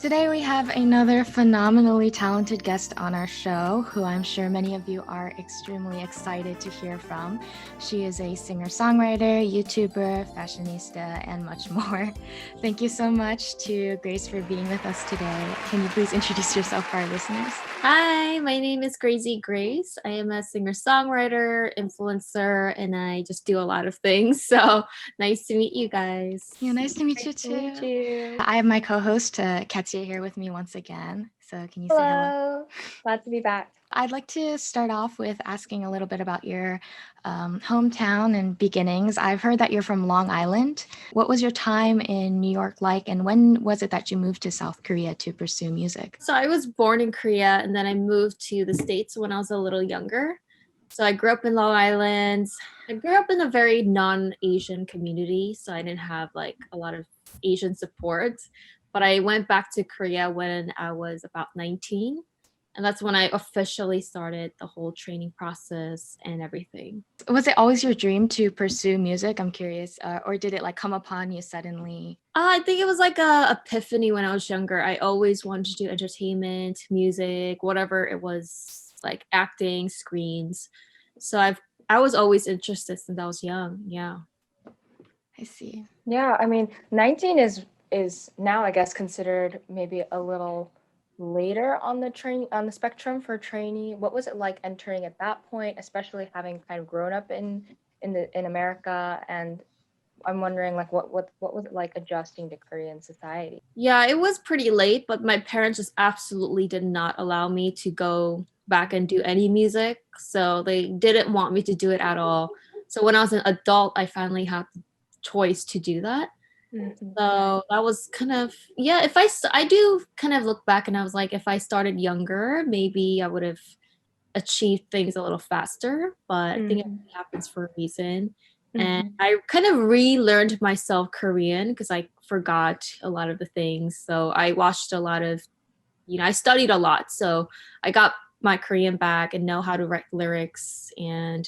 Today we have another phenomenally talented guest on our show who I'm sure many of you are extremely excited to hear from. She is a singer-songwriter, YouTuber, fashionista, and much more. Thank you so much to Grace for being with us today. Can you please introduce yourself for our listeners? Hi, my name is Grazy Grace. I am a singer-songwriter, influencer, and I just do a lot of things. So nice to meet you guys. Yeah, nice to meet you too. I have my co-host Katya here with me once again. So can you say hello? Glad to be back. I'd like to start off with asking a little bit about your hometown and beginnings. I've heard that you're from Long Island. What was your time in New York like, and when was it that you moved to South Korea to pursue music? So I was born in Korea, and then I moved to the States when I was a little younger. So I grew up in Long Island. I grew up in a very non-Asian community, so I didn't have like a lot of Asian support. But I went back to Korea when I was about 19. And that's when I officially started the whole training process and everything. Was it always your dream to pursue music? I'm curious. Or did it like come upon you suddenly? I think it was like a epiphany when I was younger. I always wanted to do entertainment, music, whatever it was, like acting, screens. So I was always interested since I was young. Yeah. I see. Yeah, I mean, 19 is now I guess considered maybe a little later on the spectrum for trainee. What was it like entering at that point, especially having kind of grown up in America? And I'm wondering like what was it like adjusting to Korean society? Yeah, it was pretty late, but my parents just absolutely did not allow me to go back and do any music. So they didn't want me to do it at all. So when I was an adult, I finally had the choice to do that. So that was kind of, yeah, I do kind of look back and I was like, if I started younger, maybe I would have achieved things a little faster, but I think it happens for a reason. And I kind of relearned myself Korean because I forgot a lot of the things. So I watched a lot of, I studied a lot. So I got my Korean back and know how to write lyrics, and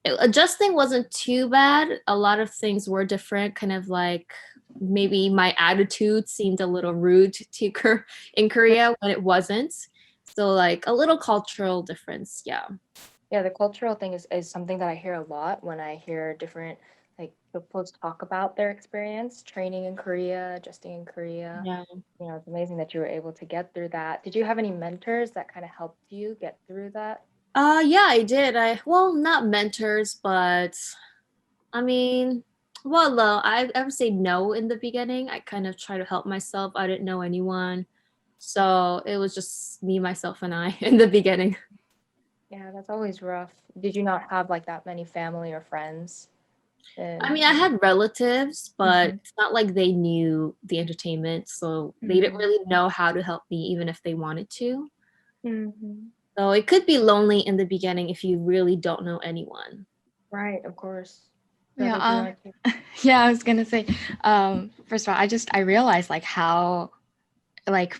adjusting wasn't too bad. A lot of things were different, kind of like maybe my attitude seemed a little rude in Korea when it wasn't. So like a little cultural difference, yeah. Yeah, the cultural thing is something that I hear a lot when I hear different like folks talk about their experience training in Korea, adjusting in Korea. Yeah. It's amazing that you were able to get through that. Did you have any mentors that kind of helped you get through that? Yeah, I did. Well, not mentors, but I mean, well, no, I would say no in the beginning. I kind of try to help myself. I didn't know anyone. So it was just me, myself, and I in the beginning. Yeah, that's always rough. Did you not have like that many family or friends? I mean, I had relatives, but it's not like they knew the entertainment. So they didn't really know how to help me, even if they wanted to. So it could be lonely in the beginning if you really don't know anyone. Right, of course. Yeah, yeah, I was gonna say, first of all, I realized like how, like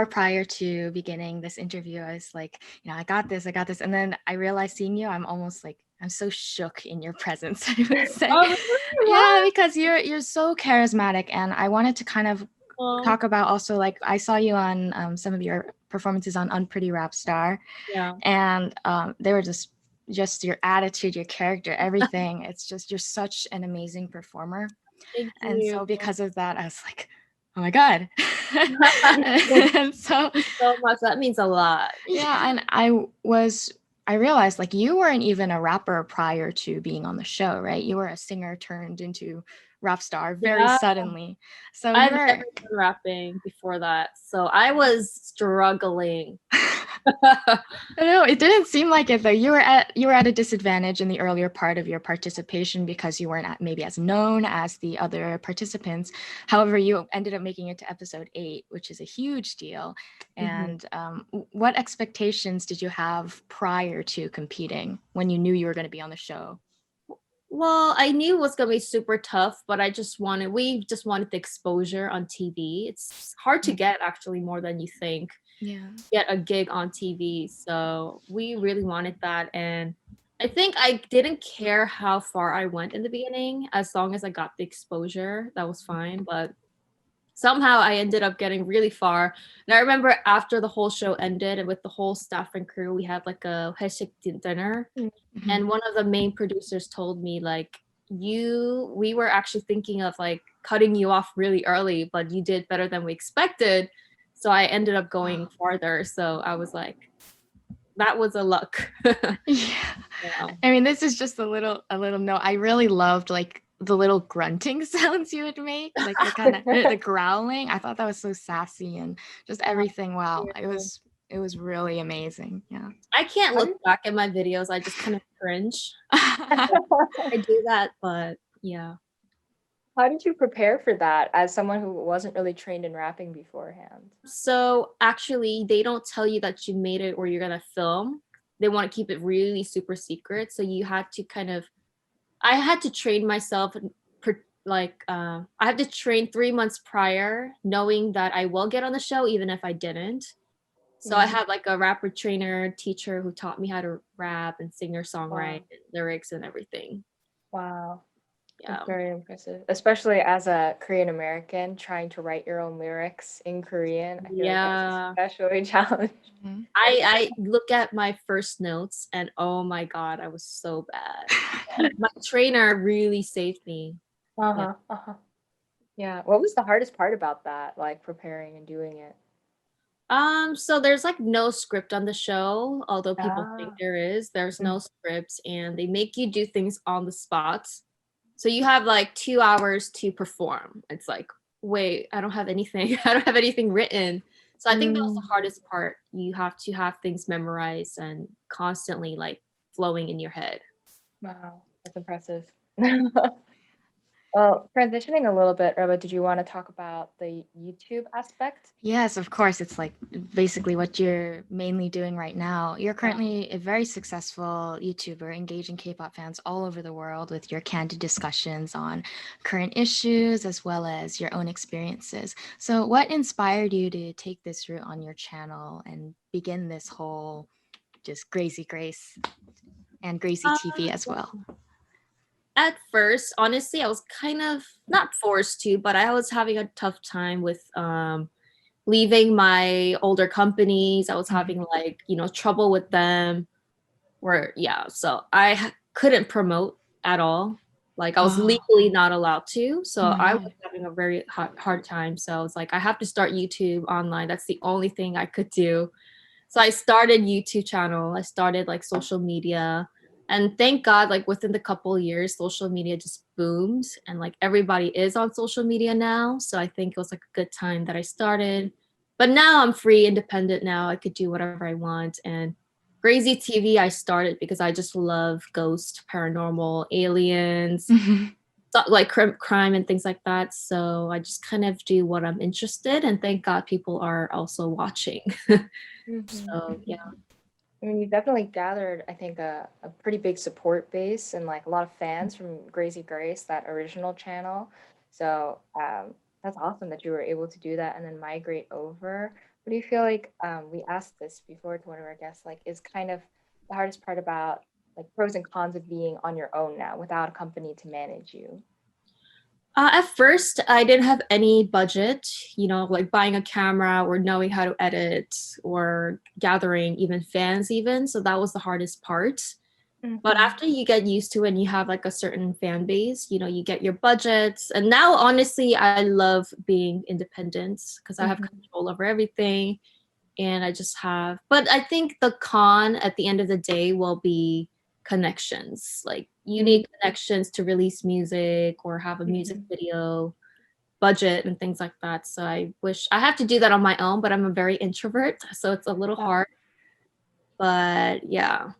prior to beginning this interview, I was like, I got this. And then I realized seeing you, I'm so shook in your presence, I would say. Yeah, because you're so charismatic, and I wanted to kind of talk about also, like, I saw you on some of your performances on Unpretty Rapstar. Yeah. And they were just your attitude, your character, everything. It's just, you're such an amazing performer. Thank you. And so because of that, I was like, oh my God. And so much. That means a lot. Yeah. And I realized like you weren't even a rapper prior to being on the show, right? You were a singer turned into rap star very suddenly. So I've never been rapping before that. So I was struggling. No, it didn't seem like it though. You were at a disadvantage in the earlier part of your participation because you weren't maybe as known as the other participants. However, you ended up making it to episode 8, which is a huge deal. And what expectations did you have prior to competing when you knew you were going to be on the show? Well, I knew it was gonna be super tough, but we just wanted the exposure on TV. It's hard to get, actually, more than you think. Yeah. Get a gig on TV. So we really wanted that. And I think I didn't care how far I went in the beginning, as long as I got the exposure, that was fine. But somehow I ended up getting really far. And I remember after the whole show ended and with the whole staff and crew, we had like a 회식 dinner. Mhm. And one of the main producers told me like, we were actually thinking of like cutting you off really early, but you did better than we expected. So I ended up going farther. So I was like, that was a luck. Yeah. Yeah. I mean, this is just a little note. I really loved like the little grunting sounds you would make, like the kind of the growling. I thought that was so sassy and just everything. Wow, it was really amazing. Yeah. I can't look back at my videos. I just kind of cringe. I do that, but yeah. How did you prepare for that as someone who wasn't really trained in rapping beforehand? So actually, they don't tell you that you made it or you're gonna film. They want to keep it really super secret. So you had to I had to train myself I had to train 3 months prior, knowing that I will get on the show even if I didn't. So I had like a rapper trainer teacher who taught me how to rap and singer-songwrite lyrics and everything. Wow. Yeah. That's very impressive, especially as a Korean American trying to write your own lyrics in Korean. I feel like that's especially challenging. I look at my first notes and oh my God, I was so bad. My trainer really saved me. Yeah. What was the hardest part about that, like preparing and doing it? So there's like no script on the show, although people think there is. There's no scripts and they make you do things on the spot. So you have like 2 hours to perform. It's like, wait, I don't have anything. I don't have anything written. So I think that was the hardest part. You have to have things memorized and constantly like flowing in your head. Wow, that's impressive. Well, transitioning a little bit, Reba, did you want to talk about the YouTube aspect? Yes, of course. It's like basically what you're mainly doing right now. You're currently a very successful YouTuber, engaging K-pop fans all over the world with your candid discussions on current issues as well as your own experiences. So what inspired you to take this route on your channel and begin this whole just Grazy Grace and Grazy TV as well? At first, honestly, I was kind of not forced to, but I was having a tough time with leaving my older companies. I was having like, trouble with them so I couldn't promote at all. Like I was legally not allowed to. So I was having a very hard time. So I was like, I have to start YouTube online. That's the only thing I could do. So I started YouTube channel. I started like social media. And thank God, like within the couple of years, social media just boomed and like everybody is on social media now. So I think it was like a good time that I started. But now I'm free, independent now. I could do whatever I want. And Grazy TV, I started because I just love ghost, paranormal, aliens, like crime and things like that. So I just kind of do what I'm interested, and thank God people are also watching. So yeah. I mean, you definitely gathered, I think, a pretty big support base and like a lot of fans from Grazy Grace, that original channel. So that's awesome that you were able to do that and then migrate over. What do you feel like, we asked this before to one of our guests, like is kind of the hardest part about like pros and cons of being on your own now without a company to manage you? At first, I didn't have any budget, like buying a camera or knowing how to edit or gathering even fans even. So that was the hardest part. But after you get used to it and you have like a certain fan base, you get your budgets. And now, honestly, I love being independent because I have control over everything. And but I think the con at the end of the day will be connections. Like you need connections to release music or have a music video budget and things like that. So I wish I have to do that on my own, but I'm a very introvert, so it's a little hard. But yeah.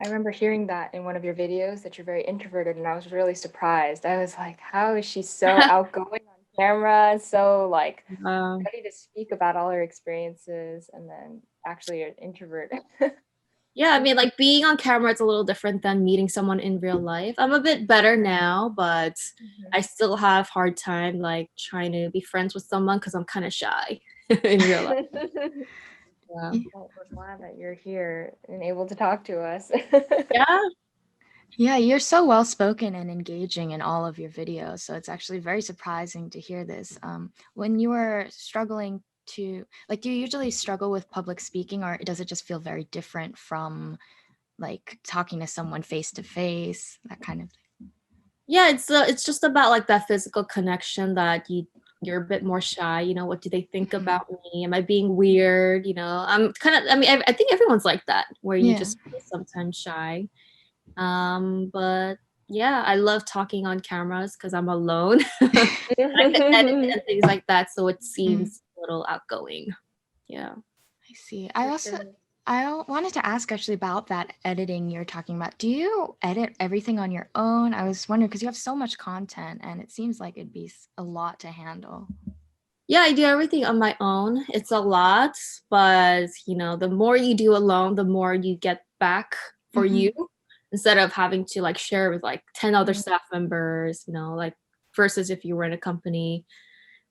I remember hearing that in one of your videos that you're very introverted, and I was really surprised. I was like, how is she so outgoing on camera and so like ready to speak about all her experiences, and then actually you're an introvert? Yeah, I mean, like being on camera, it's a little different than meeting someone in real life. I'm a bit better now, but I still have hard time like trying to be friends with someone because I'm kind of shy in real life. Yeah. Well, we're glad that you're here and able to talk to us. Yeah. Yeah, you're so well spoken and engaging in all of your videos. So it's actually very surprising to hear this. When you were struggling to, like, do you usually struggle with public speaking, or does it just feel very different from like talking to someone face to face, that kind of thing? Yeah, it's just about like that physical connection that you're a bit more shy. You know, what do they think Mhm. about me? Am I being weird? You know, I'm kind of. I mean, I think everyone's like that, where you Yeah. just feel sometimes shy. But yeah, I love talking on cameras because I'm alone. I can edit and things like that, so it Mm, seems a little outgoing. Yeah. I see. For sure. Wanted to ask actually about that editing you're talking about. Do you edit everything on your own? I was wondering because you have so much content and it seems like it'd be a lot to handle. Yeah, I do everything on my own. It's a lot, but you know, the more you do alone, the more you get back for you Mhm. instead of having to like share with like 10 other Mhm. staff members, you know, like versus if you were in a company.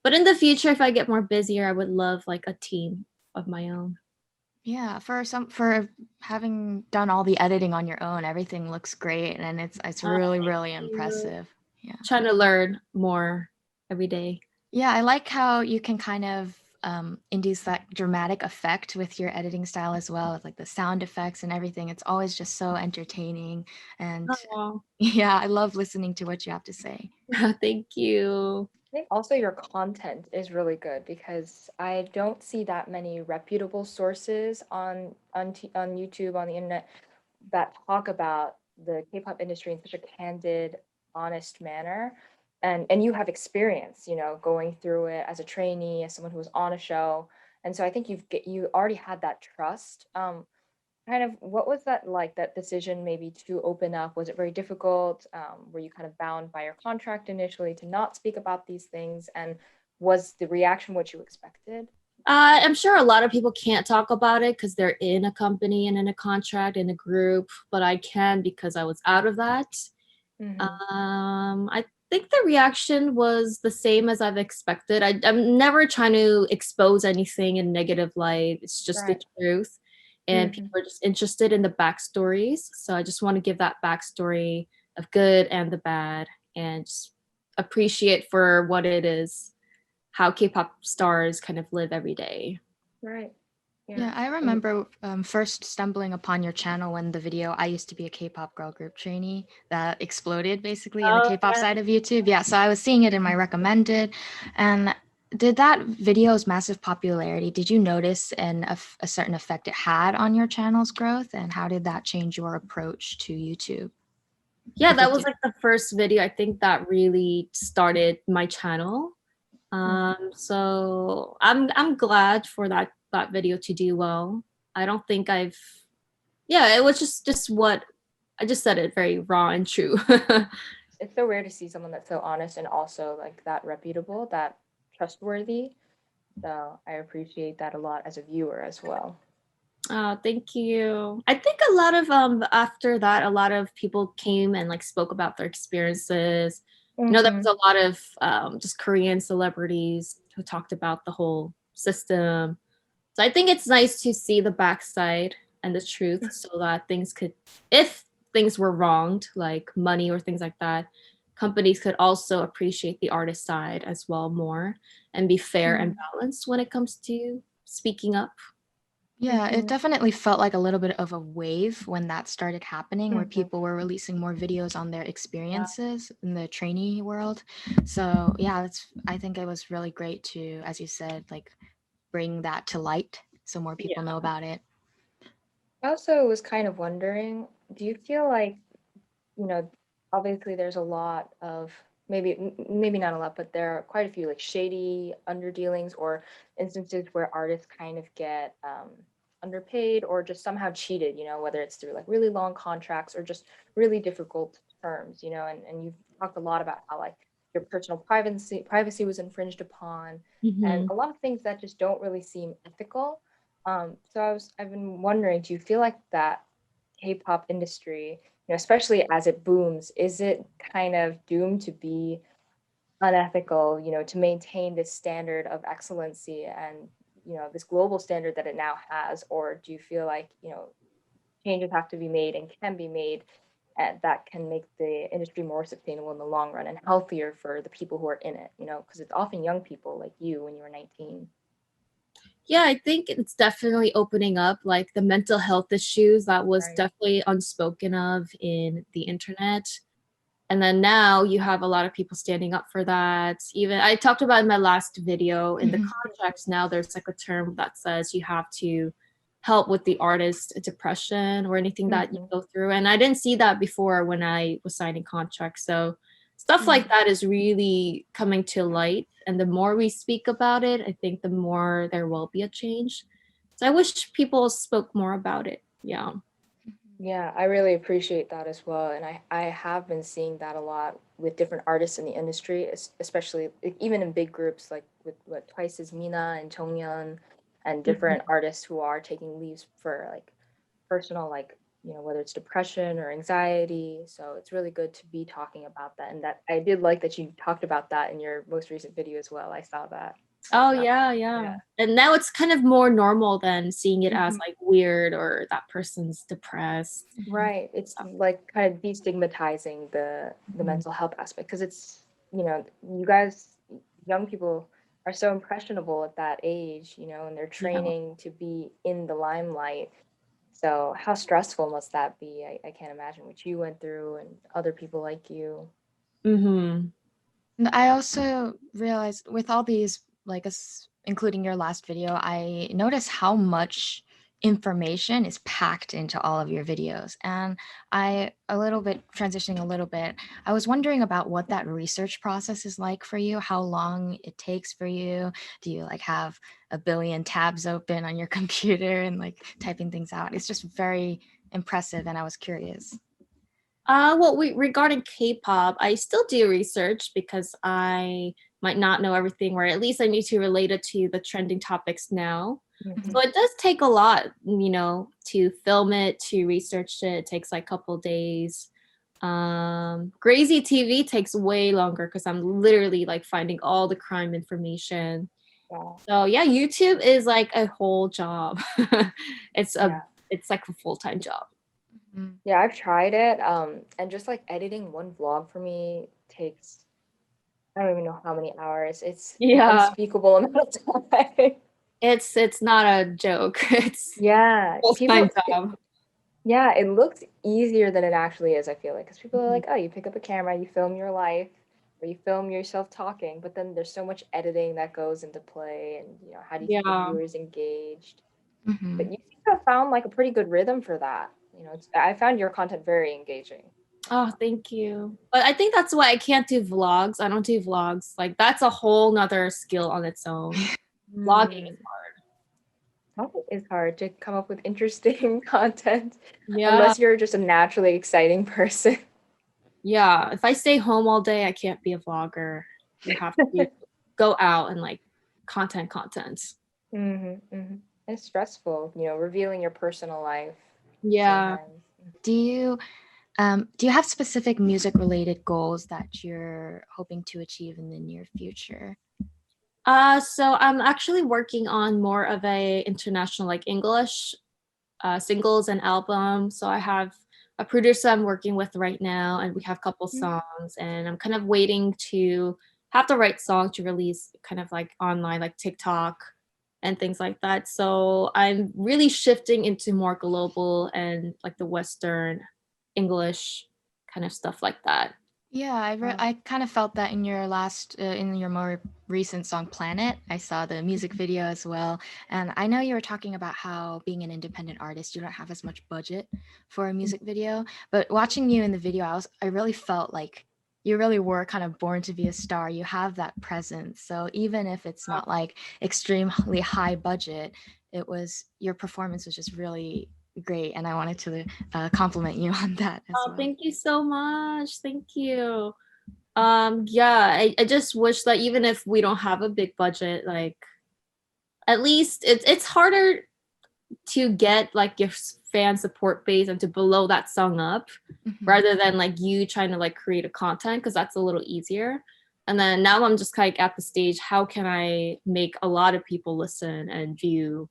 But in the future, if I get more busier, I would love like a team of my own. Yeah, for having done all the editing on your own, everything looks great and it's really, Thank really you. impressive. Yeah. Trying to learn more every day. Yeah, I like how you can kind of induce that dramatic effect with your editing style as well, with like the sound effects and everything. It's always just so entertaining. And Oh, yeah, I love listening to what you have to say. thank you. I think also your content is really good because I don't see that many reputable sources on YouTube, on the internet, that talk about the K-pop industry in such a candid, honest manner. And you have experience, going through it as a trainee, as someone who was on a show. And so I think you already had that trust. Kind of what was that like, that decision maybe to open up? Was it very difficult? Were you kind of bound by your contract initially to not speak about these things? And was the reaction what you expected? I'm sure a lot of people can't talk about it because they're in a company and in a contract in a group, but I can because I was out of that. Hmm. I think the reaction was the same as I've expected. I'm never trying to expose anything in negative light. It's just the Right. truth. And Hmm. people are just interested in the backstories. So I just want to give that backstory of good and the bad and just appreciate for what it is, how K-pop stars kind of live every day. Right. Yeah. Yeah, I remember first stumbling upon your channel when the video "I used to be a K-pop girl group trainee" that exploded basically in the Oh, K-pop yeah. side of YouTube. Yeah, so I was seeing it in my recommended, and did that video's massive popularity, did you notice a certain effect it had on your channel's growth, and how did that change your approach to YouTube? Yeah, If that it was did. like the first video I think that really started my channel. So I'm glad for that video to do well. I don't think I've yeah, it was just what I just said it very raw and true. It's so rare to see someone that's so honest and also like that reputable, that trustworthy. So I appreciate that a lot as a viewer as well. Oh, thank you. I think a lot of after that, a lot of people came and like spoke about their experiences. You know, there Hmm. was a lot of just Korean celebrities who talked about the whole system. So I think it's nice to see the backside and the truth so that things could, if things were wronged, like money or things like that, companies could also appreciate the artist side as well more and be fair and balanced when it comes to speaking up. Yeah, it Hmm. definitely felt like a little bit of a wave when that started happening, where Hmm. people were releasing more videos on their Yeah. experiences in the trainee world. So yeah, I think it was really great to, as you said, like bring that to light so more people know about it. I also was kind of wondering, do you feel like, you know, obviously there's a lot of, maybe not a lot, but there are quite a few like shady underdealings or instances where artists kind of get underpaid or just somehow cheated, whether it's through like really long contracts or just really difficult terms, and you've talked a lot about how like your personal privacy was infringed upon, and Mhm. a lot of things that just don't really seem ethical. So I've been wondering, do you feel like that K-pop industry, especially as it booms, is it kind of doomed to be unethical, to maintain this standard of excellency and, this global standard that it now has? Or do you feel like, changes have to be made and can be made that can make the industry more sustainable in the long run and healthier for the people who are in it, you know, because it's often young people like you when you were 19. Yeah, I think it's definitely opening up like the mental health issues that was Right. definitely unspoken of in the internet. And then now you have a lot of people standing up for that. Even I talked about in my last video in the Mhm. contracts, now there's like a term that says you have to help with the artist depression or anything that you go through. And I didn't see that before when I was signing contracts. So stuff like that is really coming to light. And the more we speak about it, I think the more there will be a change. So I wish people spoke more about it. Yeah. Yeah, I really appreciate that as well. And I have been seeing that a lot with different artists in the industry, especially even in big groups like with what Twice's Mina and Jonghyun and different artists who are taking leaves for like personal, like, you know, whether it's depression or anxiety. So it's really good to be talking about that. And that I did like that you talked about that in your most recent video as well. I saw that. Oh Yeah. yeah. And now it's kind of more normal than seeing it as Mhm. like weird or that person's depressed. Right. It's like kind of destigmatizing the mental health aspect because it's, you know, you guys, young people are so impressionable at that age, you know, and they're Yeah. training to be in the limelight. So how stressful must that be? I can't imagine what you went through and other people like you. Mm-hmm. And I also realized with all these, like including your last video, I noticed how much information is packed into all of your videos. And a little bit transitioning a little bit, I was wondering about what that research process is like for you, how long it takes for you. Do you like have a billion tabs open on your computer and like typing things out? It's just very impressive. And I was curious. Well, regarding K-pop, I still do research because I might not know everything, or at least I need to relate it to the trending topics now. Mhm. So it does take a lot, you know, to film it, to research it. It takes like a couple days. Grazy TV takes way longer because I'm literally like finding all the crime information. Wow. So yeah, YouTube is like a whole job. it's a Yeah. it's like a full-time job. Mhm. Yeah, I've tried it. And just like editing one vlog for me takes, I don't even know how many hours. It's an Yeah. unspeakable amount of time. It's not a joke. It's Yeah, a full-time people, job. yeah, it looks easier than it actually is, I feel like, because people are like, oh, you pick up a camera, you film your life, or you film yourself talking, but then there's so much editing that goes into play, and you know, how do you keep the Yeah. viewers engaged? But Mhm. you seem to have found like a pretty good rhythm for that. You know, I found your content very engaging. Oh, thank you. But I think that's why I can't do vlogs. I don't do vlogs. Like that's a whole nother skill on its own. Vlogging Mm. is hard. Probably is hard to come up with interesting content Yeah. unless you're just a naturally exciting person. Yeah. If I stay home all day, I can't be a vlogger. You have to go out and like content. It's stressful, you know, revealing your personal life Yeah. sometimes. Do you have specific music related goals that you're hoping to achieve in the near future? So I'm actually working on more of a international like English singles and albums. So I have a producer I'm working with right now, and we have a couple songs, and I'm kind of waiting to have the right song to release kind of like online, like TikTok and things like that. So I'm really shifting into more global and like the Western English kind of stuff like that. Yeah, I kind of felt that in your in your more recent song Planet. I saw the music video as well. And I know you were talking about how being an independent artist, you don't have as much budget for a music video. But watching you in the video, I really felt like you really were kind of born to be a star. You have that presence. So even if it's not like extremely high budget, your performance was just really great. And I wanted to compliment you on that as Oh, well. thank you so much. Thank you. Yeah, I just wish that even if we don't have a big budget, like at least it's harder to get like your fan support base and to blow that song up Mhm. rather than like you trying to like create a content, because that's a little easier. And then now I'm just like at the stage, how can I make a lot of people listen and view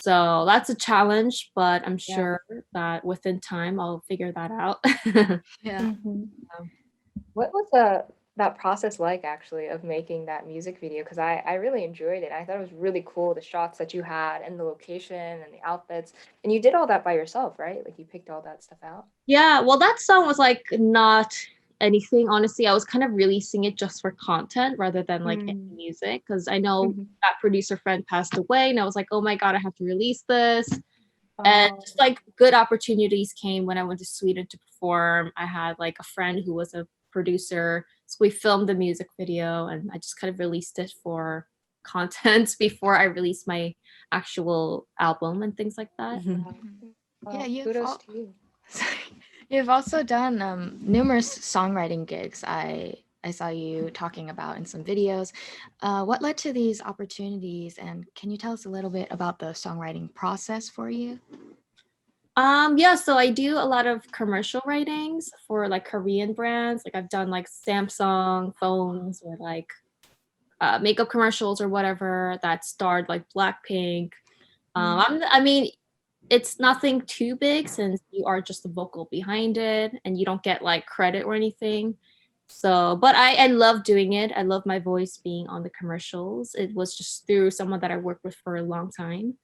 So that's a challenge, but I'm Yeah. sure that within time I'll figure that out. Yeah. Mhm. What was that process like actually of making that music video? Because I really enjoyed it. I thought it was really cool, the shots that you had and the location and the outfits. And you did all that by yourself, right? Like you picked all that stuff out. Yeah, well, that song was like not anything, honestly. I was kind of releasing it just for content rather than like any Mm. music, because I know Mhm. that producer friend passed away, and I was like, oh my God, I have to release this. And Oh. just like good opportunities came when I went to Sweden to perform. I had like a friend who was a producer. So we filmed the music video and I just kind of released it for content before I released my actual album and things like that. Wow. Mhm. Yeah, Well, kudos to you. you've also done numerous songwriting gigs. I saw you talking about in some videos. What led to these opportunities, and can you tell us a little bit about the songwriting process for you? Yeah, so I do a lot of commercial writings for like Korean brands. Like I've done like Samsung phones or like makeup commercials or whatever that starred like Blackpink. I mean, it's nothing too big since you are just the vocal behind it and you don't get like credit or anything. So, but I love doing it. I love my voice being on the commercials. It was just through someone that I worked with for a long time.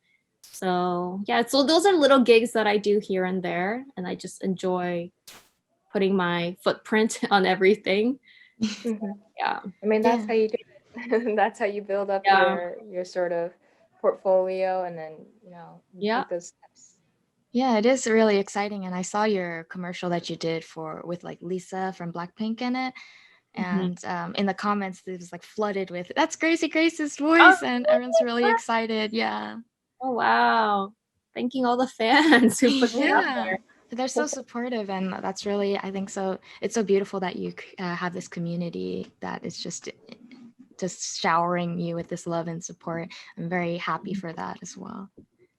So, yeah, so those are little gigs that I do here and there, and I just enjoy putting my footprint on everything. Mhm. Yeah. I mean, that's Yeah. how you do it. That's how you build up Yeah. your sort of portfolio, and then you Yeah. take those steps. Yeah, it is really exciting. And I saw your commercial that you did for with like Lisa from Blackpink in it. Mhm. And in the comments, it was like flooded with that's Grazy Grace's Oh, voice, and everyone's really excited. Yeah. oh, wow. Thanking all the fans who put me out Yeah. there. They're so supportive, and that's really, I think so. It's so beautiful that you have this community that is just showering you with this love and support. I'm very happy for that as well.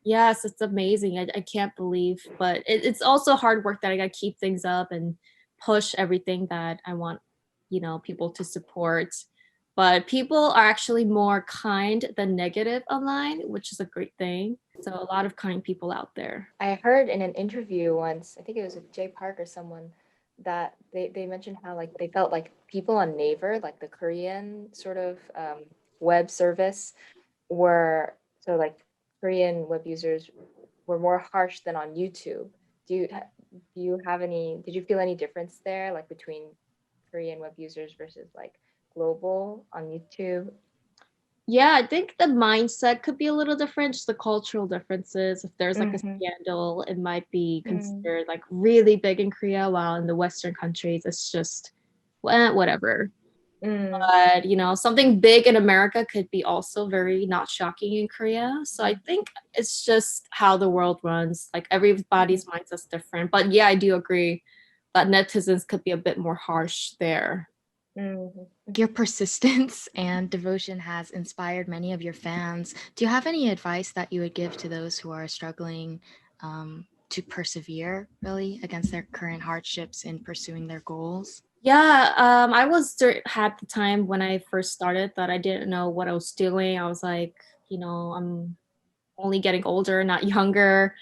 Yes, it's amazing. I can't believe, but it's also hard work that I gotta keep things up and push everything that I want, people to support. But people are actually more kind than negative online, which is a great thing. So a lot of kind people out there. I heard in an interview once, I think it was with Jay Park or someone, that they mentioned how like they felt like people on Naver, like the Korean sort of web service, were so like Korean web users were more harsh than on YouTube. Do you have any, did you feel any difference there, like between Korean web users versus like global on YouTube? Yeah, I think the mindset could be a little different, just the cultural differences. If there's like a Mm-hmm. scandal, it might be Mm. considered like really big in Korea, while in the Western countries, it's just, well, whatever. Mm. But something big in America could be also very not shocking in Korea. So I think it's just how the world runs. Like everybody's mindset's different. But yeah, I do agree that netizens could be a bit more harsh there. Mm-hmm. Your persistence and devotion has inspired many of your fans. Do you have any advice that you would give to those who are struggling to persevere really against their current hardships in pursuing their goals? Yeah, I had the time when I first started that I didn't know what I was doing. I was like, I'm only getting older, not younger.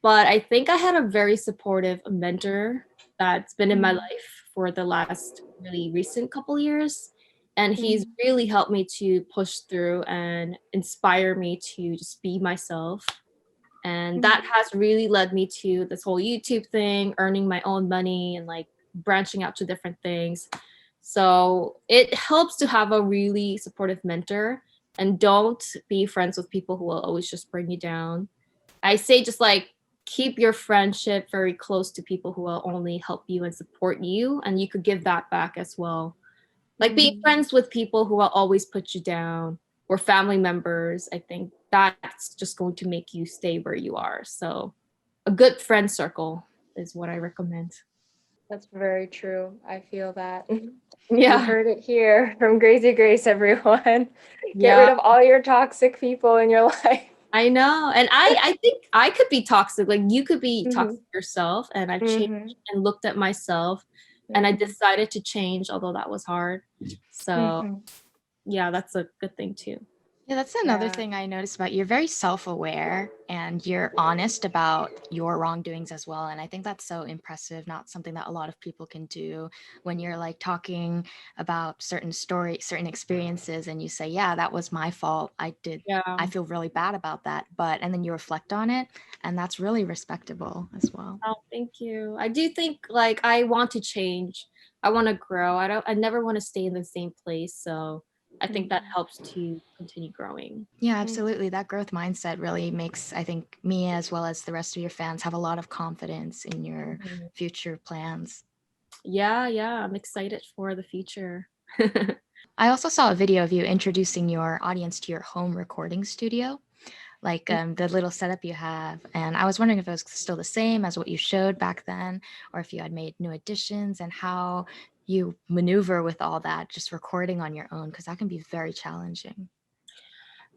But I think I had a very supportive mentor that's been in my life for the last really recent couple years. And he's really helped me to push through and inspire me to just be myself. And that has really led me to this whole YouTube thing, earning my own money and like branching out to different things. So it helps to have a really supportive mentor, and don't be friends with people who will always just bring you down. I say just like keep your friendship very close to people who will only help you and support you, and you could give that back as well. Like being friends with people who will always put you down, or family members, I think that's just going to make you stay where you are. So a good friend circle is what I recommend. That's very true. I feel that. You Yeah. heard it here from Grazy Grace, everyone. Get Yeah, rid of all your toxic people in your life. I know. And I think I could be toxic. Like you could be Mm-hmm. toxic yourself. And I've changed Mm-hmm. and looked at myself, and I decided to change, although that was hard. So Mm-hmm. yeah, that's a good thing too. Yeah, that's another Yeah. thing I noticed about you. You're very self-aware and you're honest about your wrongdoings as well. And I think that's so impressive, not something that a lot of people can do when you're like talking about certain certain experiences and you say, yeah, that was my fault. Yeah. I feel really bad about that. And then you reflect on it, and that's really respectable as well. Oh, thank you. I do think like I want to change. I want to grow. I never want to stay in the same place. So I think that helps to continue growing. Yeah, absolutely. That growth mindset really makes, I think, me as well as the rest of your fans have a lot of confidence in your future plans. Yeah, I'm excited for the future. I also saw a video of you introducing your audience to your home recording studio, like the little setup you have. And I was wondering if it was still the same as what you showed back then, or if you had made new additions and how you maneuver with all that, just recording on your own, because that can be very challenging.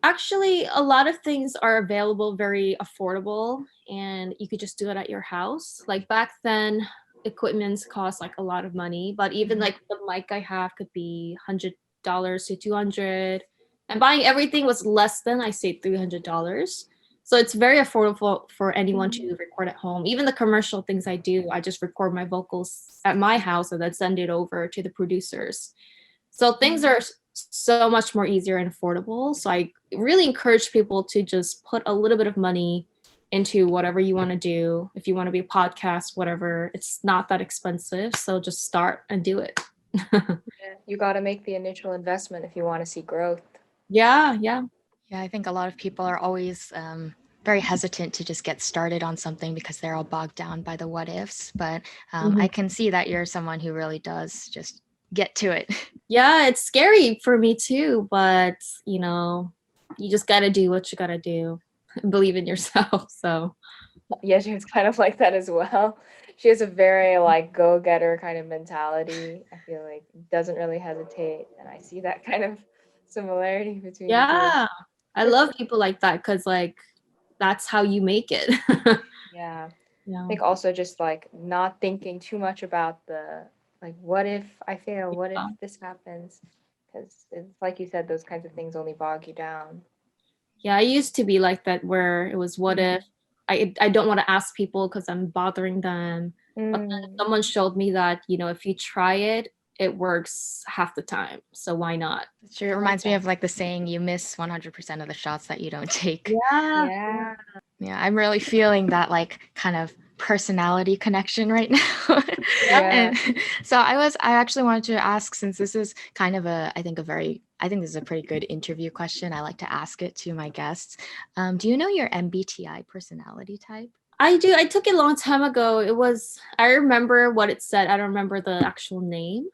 Actually, a lot of things are available very affordable and you could just do it at your house. Like back then, equipments cost like a lot of money, but even like the mic I have could be $100 to 200, and buying everything was less than, I say, $300. So it's very affordable for anyone to record at home. Even the commercial things I do, I just record my vocals at my house and then send it over to the producers. So things are so much more easier and affordable. So I really encourage people to just put a little bit of money into whatever you want to do. If you want to be a podcast, whatever, it's not that expensive. So just start and do it. You got to make the initial investment if you want to see growth. Yeah. Yeah, I think a lot of people are always very hesitant to just get started on something because they're all bogged down by the what ifs. But I can see that you're someone who really does just get to it. Yeah, it's scary for me too, but you just got to do what you got to do. Believe in yourself. So Yeah, she was kind of like that as well. She has a very like go-getter kind of mentality. I feel like doesn't really hesitate, and I see that kind of similarity between the two. yeah, I love people like that because like that's how you make it. Yeah. Yeah. I think also just like not thinking too much about the like what if I fail, what if this happens, because it's like you said, those kinds of things only bog you down. Yeah, I used to be like that where it was what if I don't want to ask people because I'm bothering them. But then someone showed me that, if you try it, it works half the time. So why not? Sure, it reminds me of like the saying, you miss 100% of the shots that you don't take. Yeah. Yeah, I'm really feeling that like kind of personality connection right now. Yeah. And so I actually wanted to ask, since this is kind of I think this is a pretty good interview question. I like to ask it to my guests. Do you know your MBTI personality type? I do. I took it a long time ago. I remember what it said. I don't remember the actual name,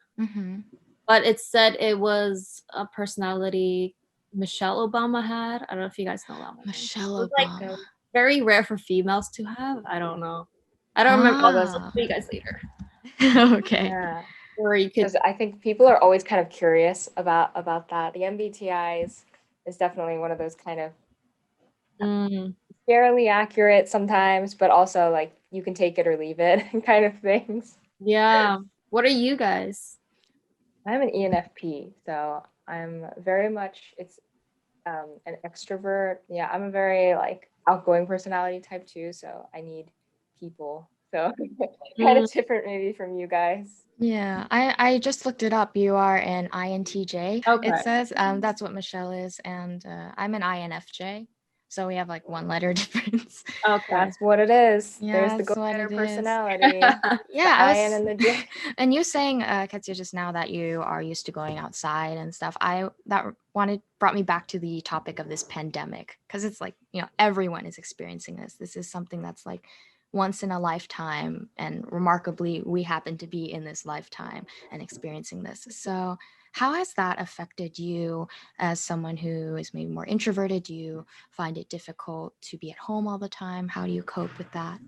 but it said it was a personality Michelle Obama had. I don't know if you guys know that one. Michelle It was like Obama. very rare for females to have. I don't know. I don't remember. I'll show you guys later. Okay. Yeah. Or you could. Because I think people are always kind of curious about that. The MBTIs is definitely one of those kind of fairly accurate sometimes, but also like you can take it or leave it kind of things. Yeah. What are you guys? I'm an ENFP, so I'm very much an extrovert. Yeah, I'm a very like outgoing personality type too, so I need people. So kind of different maybe from you guys. Yeah, I just looked it up. You are an INTJ. Okay. It says that's what Michelle is, and I'm an INFJ. So we have like one letter difference. Okay. That's what it is. Yeah, There's the that's what go-getter it is. personality. Yeah, the IN and the J. And you saying, Katya, just now that you are used to going outside and stuff, brought me back to the topic of this pandemic, because it's like, everyone is experiencing this. This is something that's like once in a lifetime, and remarkably, we happen to be in this lifetime and experiencing this. So how has that affected you as someone who is maybe more introverted? Do you find it difficult to be at home all the time? How do you cope with that?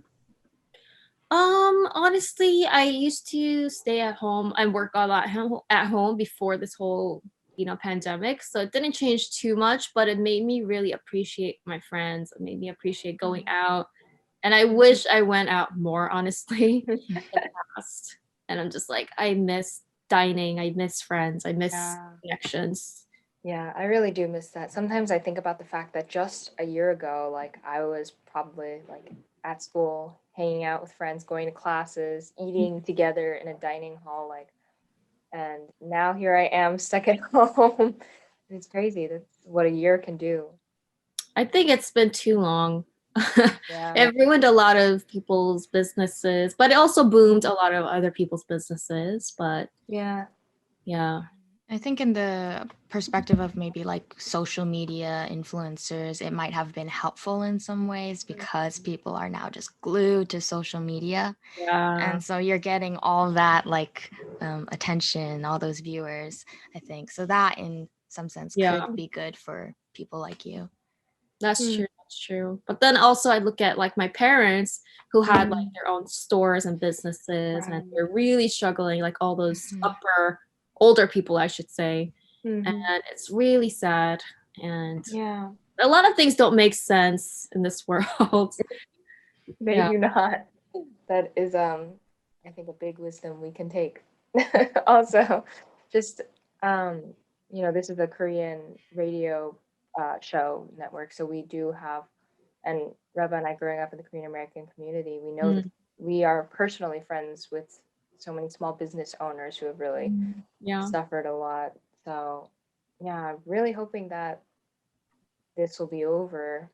Honestly, I used to stay at home and work a lot at home before this whole, pandemic. So it didn't change too much, but it made me really appreciate my friends. It made me appreciate going out. And I wish I went out more, honestly, in the past. And I'm just like, I miss dining. I miss friends. I miss connections. Yeah, I really do miss that. Sometimes I think about the fact that just a year ago, like I was probably like at school, hanging out with friends, going to classes, eating together in a dining hall, like, and now here I am stuck at home. It's crazy. That's what a year can do. I think it's been too long. Yeah. It ruined a lot of people's businesses, but it also boomed a lot of other people's businesses. But Yeah. yeah, I think in the perspective of maybe like social media influencers, it might have been helpful in some ways because people are now just glued to social media. yeah, And so you're getting all that like attention, all those viewers, I think. So that in some sense yeah. could be good for people like you. That's Mm. true. That's true. But then also I look at like my parents who had like Mm. their own stores and businesses and Right. they're really struggling, like all those Mhm. upper older people, I should say. Mhm. And it's really sad. And Yeah, a lot of things don't make sense in this world. they Yeah. do not. That is, I think a big wisdom we can take. Also, just, um, this is a Korean radio show network, so we do have, and Reba and I growing up in the Korean American community, we know that Mm. we are personally friends with so many small business owners who have really Yeah. suffered a lot. So, yeah, I'm really hoping that this will be over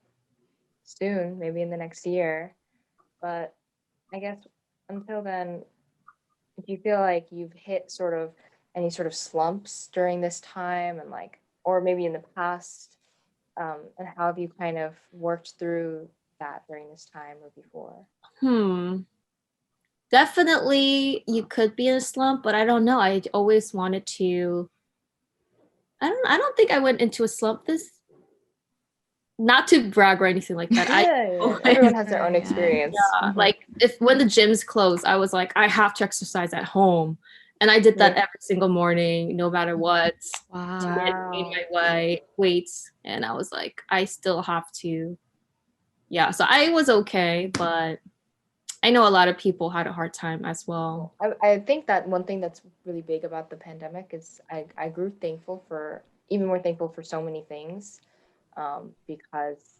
soon, maybe in the next year. But I guess until then, do you feel like you've hit sort of any sort of slumps during this time and like, or maybe in the past, and how have you kind of worked through that during this time or before? Hmm. Definitely you could be in a slump, but I don't know. I always wanted to I don't think I went into a slump this not to brag or anything like that. I Yeah, yeah. always Everyone has their own Yeah. experience. Mhm. like if when the gyms closed, I was like, I have to exercise at home. And I did that Yeah. every single morning, no matter what, to Wow. gain Wow. my weights. And I was like, I still have to. Yeah. So I was okay, but I know a lot of people had a hard time as well. I think that one thing that's really big about the pandemic is I grew thankful for, even more thankful for so many things, because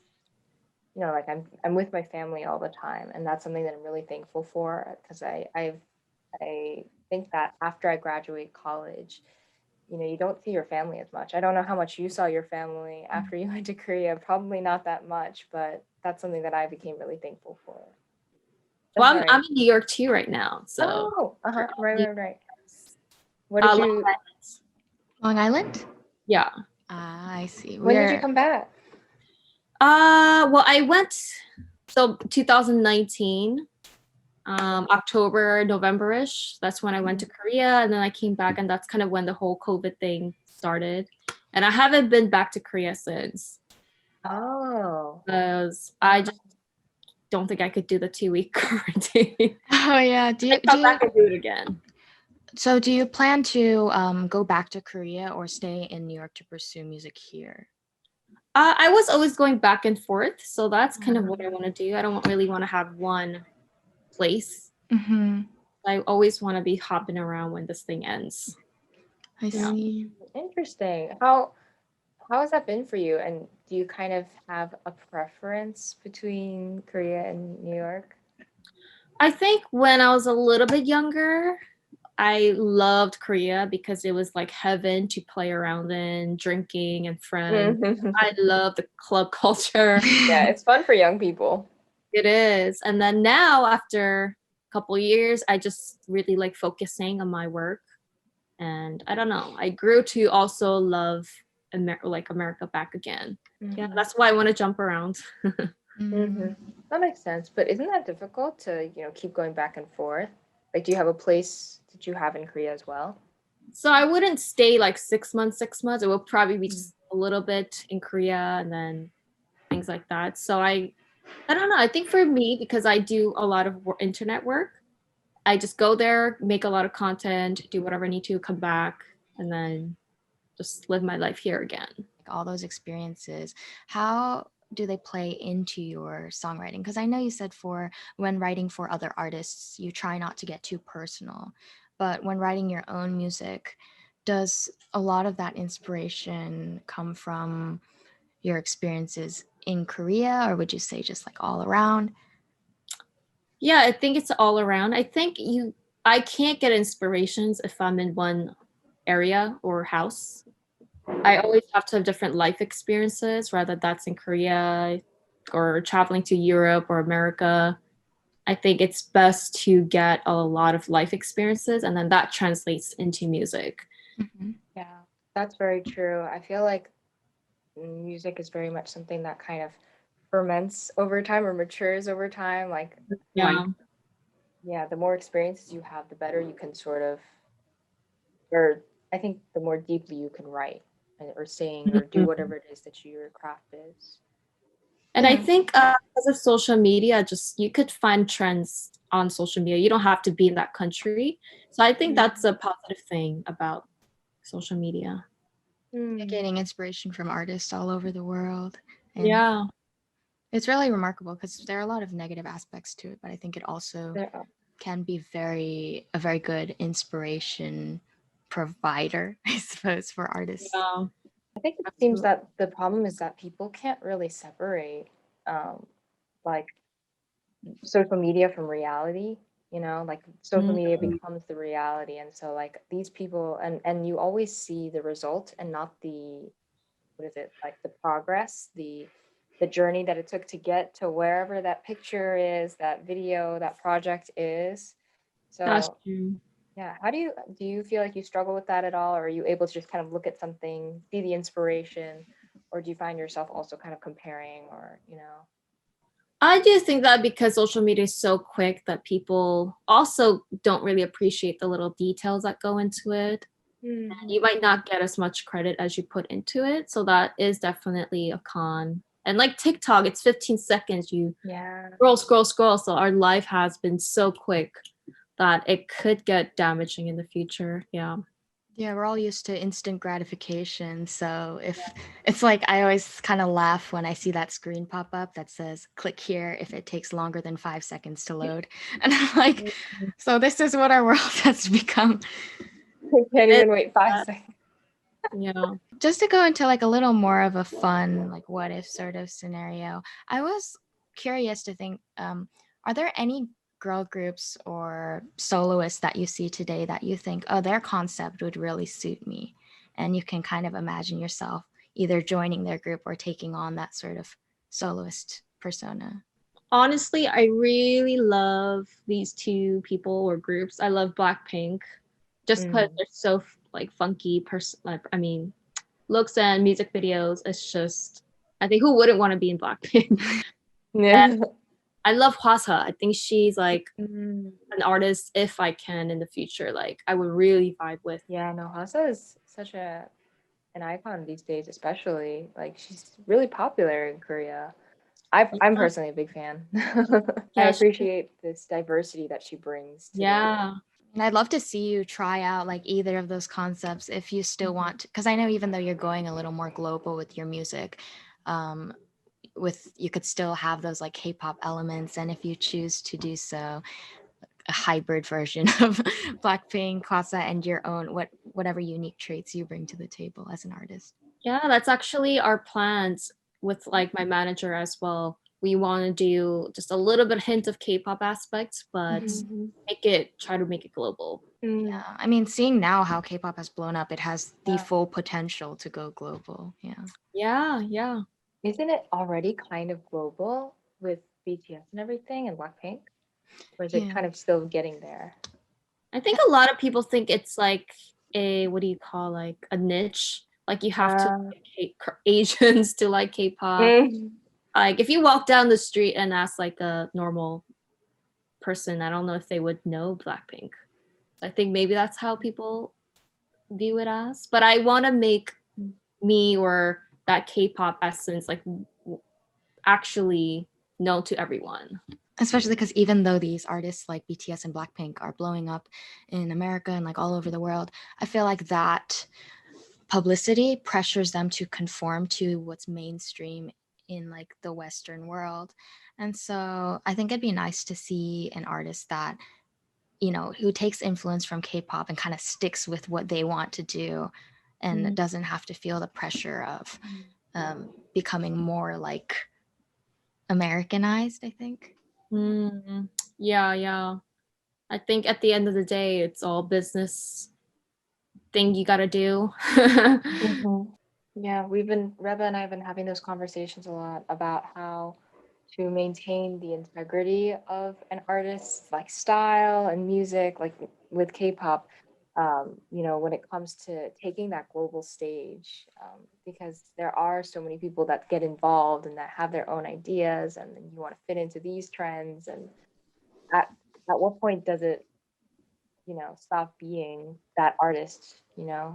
like I'm with my family all the time, and that's something that I'm really thankful for because I think that after I graduate college, you don't see your family as much. I don't know how much you saw your family after you went to Korea, probably not that much, but that's something that I became really thankful for. Well, That's I'm right. in New York too right now. So Oh, we're uh-huh. all Right, New right, right. What did Long you, Island. Long Island? Yeah. Ah, I see. when did you We're come back? Well, I went so 2019, October, November-ish. That's when I went to Korea, and then I came back, and that's kind of when the whole COVID thing started. And I haven't been back to Korea since Oh, because I just don't think I could do the 2-week quarantine. oh yeah. I come back and do it again. So do you plan to go back to Korea or stay in New York to pursue music here? I was always going back and forth, so that's kind of what I want to do. I don't really want to have one place. Mm-hmm. I always want to be hopping around when this thing ends. I see. interesting. How has that been for you? And do you kind of have a preference between Korea and New York? I think when I was a little bit younger, I loved Korea because it was like heaven to play around in, drinking and friends. I love the club culture. Yeah, it's fun for young people. It is. And then now, after a couple years, I just really like focusing on my work. And I don't know, I grew to also love America back again. Yeah, that's why I want to jump around. Mm. That makes sense. But isn't that difficult to, keep going back and forth? Like, do you have a place that you have in Korea as well? So I wouldn't stay like 6 months, 6 months. It would probably be just a little bit in Korea and then things like that. So I don't know. I think for me, because I do a lot of internet work, I just go there, make a lot of content, do whatever I need to, come back, and then just live my life here again. All those experiences, how do they play into your songwriting? Because I know you said for when writing for other artists, you try not to get too personal, but when writing your own music, does a lot of that inspiration come from your experiences in Korea, or would you say just like all around? Yeah, I think it's all around. I can't get inspirations if I'm in one area or house. I always have to have different life experiences, whether that's in Korea or traveling to Europe or America. I think it's best to get a lot of life experiences, and then that translates into music. Mhm. Yeah, that's very true. I feel like music is very much something that kind of ferments over time or matures over time. Like, Yeah. yeah, the more experiences you have, the better you can sort of, or I think the more deeply you can write or sing or do whatever it is that your craft is. And I Yeah. think because of social media, just you could find trends on social media. You don't have to be in that country. So I think that's a positive thing about social media. You're gaining inspiration from artists all over the world. And Yeah. it's really remarkable because there are a lot of negative aspects to it, but I think it also There- can be a very good inspiration provider, I suppose, for artists. Yeah. I think it seems that the problem is that people can't really separate like social media from reality, like social media becomes the reality. And so like these people and you always see the result and not the, what is it, like the progress, the journey that it took to get to wherever that picture is, that video, that project is. That's So true. yeah, how do you feel like you struggle with that at all, or are you able to just kind of look at something, see the inspiration, or do you find yourself also kind of comparing, or I do think that because social media is so quick that people also don't really appreciate the little details that go into it. You might not get as much credit as you put into it. So that is definitely a con. And like TikTok, it's 15 seconds. You Yeah. scroll, scroll, scroll. So our life has been so quick that it could get damaging in the future. Yeah. Yeah, we're all used to instant gratification. So if it's like, I always kind of laugh when I see that screen pop up that says click here if it takes longer than 5 seconds to load. And I'm like, so this is what our world has become. Can't even wait 5 seconds. Yeah. Just to go into like a little more of a fun, like what if sort of scenario, I was curious to think, are there any girl groups or soloists that you see today that you think, oh, their concept would really suit me? And you can kind of imagine yourself either joining their group or taking on that sort of soloist persona. Honestly, I really love these two people or groups. I love Blackpink just because they're so like funky looks and music videos. It's just, I think who wouldn't want to be in Blackpink? Yeah. I love Hwasa. I think she's like Mm. an artist if I can in the future. Like I would really vibe with. Yeah, no, Hasa is such an icon these days, especially. Like she's really popular in Korea. I'm Yeah, personally a big fan. I yeah, appreciate this diversity that she brings to yeah. And I'd love to see you try out like either of those concepts if you still want to, because I know even though you're going a little more global with your music, um, you could still have those like K-pop elements, and if you choose to do so, a hybrid version of Blackpink, Kwasa, and your own whatever unique traits you bring to the table as an artist. Yeah, that's actually our plans with like my manager as well. We want to do just a little bit hint of K-pop aspects, but try to make it global. Yeah, I mean, seeing now how K-pop has blown up, it has the Yeah. full potential to go global. Yeah. Yeah, yeah. Isn't it already kind of global with BTS and everything and Blackpink? Or is it Yeah. kind of still getting there? I think a lot of people think it's like a what do you call like a niche? Like you have to like Asians to like K-pop. Like if you walk down the street and ask like a normal person, I don't know if they would know Blackpink. I think maybe that's how people view it as. But I want to make me or that K-pop essence like actually known to everyone. Especially because even though these artists like BTS and Blackpink are blowing up in America and like all over the world, I feel like that publicity pressures them to conform to what's mainstream in like the Western world. And so I think it'd be nice to see an artist that who takes influence from K-pop and kind of sticks with what they want to do, and doesn't have to feel the pressure of becoming more like Americanized, I think. Yeah. I think at the end of the day, it's all business thing you gotta do. Yeah, Reba and I have been having those conversations a lot about how to maintain the integrity of an artist's like style and music, like with K-pop, when it comes to taking that global stage, because there are so many people that get involved and that have their own ideas, and then you want to fit into these trends, and at at what point does it, stop being that artist,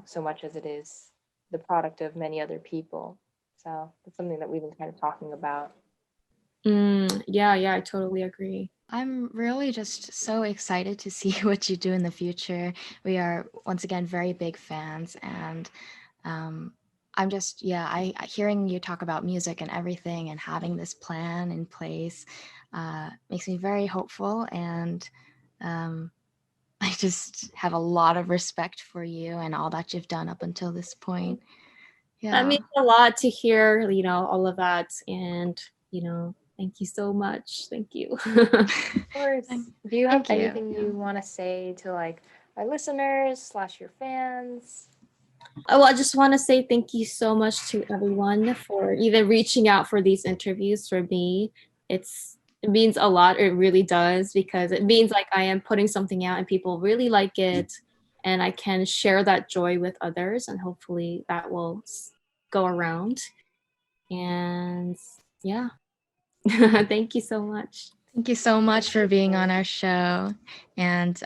so much as it is the product of many other people. So that's something that we've been kind of talking about. Yeah, I totally agree. I'm really just so excited to see what you do in the future. We are once again very big fans, and I'm just hearing you talk about music and everything, and having this plan in place makes me very hopeful, and I just have a lot of respect for you and all that you've done up until this point. Yeah. That means a lot to hear, all of that. And, thank you so much. Thank you. Of course. Do you have Thank you. anything you want to say to like our listeners / your fans? Oh, I just want to say thank you so much to everyone for even reaching out for these interviews for me. It means a lot. It really does, because it means like I am putting something out and people really like it, and I can share that joy with others, and hopefully that will go around. And yeah, thank you so much. Thank you so much for being on our show, and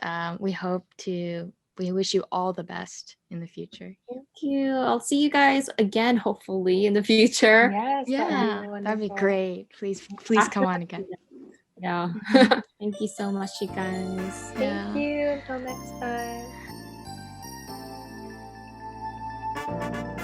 we wish you all the best in the future. Thank you. I'll see you guys again, hopefully, in the future. Yes, That'd be great. Please come on again. Yeah. Thank you so much, you guys. Thank you. Until next time.